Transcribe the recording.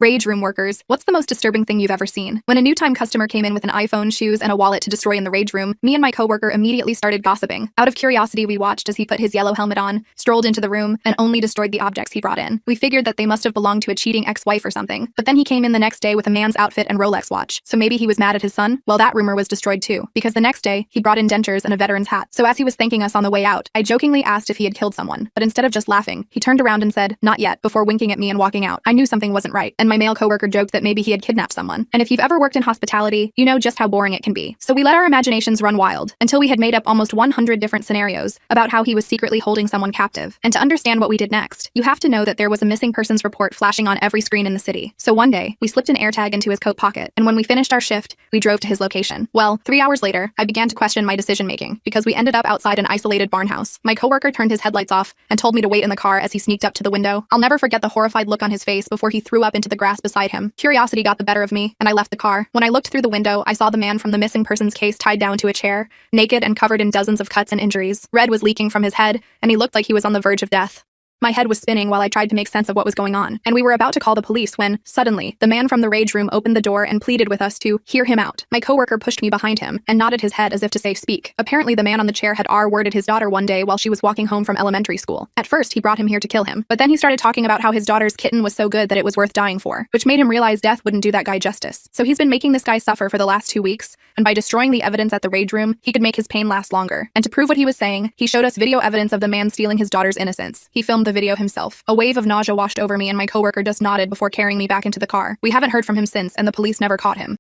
Rage room workers, what's the most disturbing thing you've ever seen? When a new time customer came in with an iPhone, shoes, and a wallet to destroy in the rage room, me and my coworker immediately started gossiping. Out of curiosity, we watched as he put his yellow helmet on, strolled into the room, and only destroyed the objects he brought in. We figured that they must have belonged to a cheating ex-wife or something. But then he came in the next day with a man's outfit and Rolex watch. So maybe he was mad at his son? Well, that rumor was destroyed too, because the next day, he brought in dentures and a veteran's hat. So as he was thanking us on the way out, I jokingly asked if he had killed someone. But instead of just laughing, he turned around and said, "Not yet," before winking at me and walking out. I knew something wasn't right, and my male coworker joked that maybe he had kidnapped someone. And if you've ever worked in hospitality, you know just how boring it can be. So we let our imaginations run wild until we had made up almost 100 different scenarios about how he was secretly holding someone captive. And to understand what we did next, you have to know that there was a missing persons report flashing on every screen in the city. So one day, we slipped an AirTag into his coat pocket, and when we finished our shift, we drove to his location. Well, 3 hours later, I began to question my decision-making because we ended up outside an isolated barn house. My coworker turned his headlights off and told me to wait in the car as he sneaked up to the window. I'll never forget the horrified look on his face before he threw up into the grass beside him. Curiosity got the better of me, and I left the car. When I looked through the window, I saw the man from the missing persons case tied down to a chair, naked and covered in dozens of cuts and injuries. Red was leaking from his head, and he looked like he was on the verge of death. My head was spinning while I tried to make sense of what was going on, and we were about to call the police when, suddenly, the man from the rage room opened the door and pleaded with us to hear him out. My coworker pushed me behind him and nodded his head as if to say speak. Apparently, the man on the chair had R-worded his daughter one day while she was walking home from elementary school. At first, he brought him here to kill him, but then he started talking about how his daughter's kitten was so good that it was worth dying for, which made him realize death wouldn't do that guy justice. So he's been making this guy suffer for the last 2 weeks, and by destroying the evidence at the rage room, he could make his pain last longer. And to prove what he was saying, he showed us video evidence of the man stealing his daughter's innocence. He filmed the video himself. A wave of nausea washed over me, and my coworker just nodded before carrying me back into the car. We haven't heard from him since, and the police never caught him.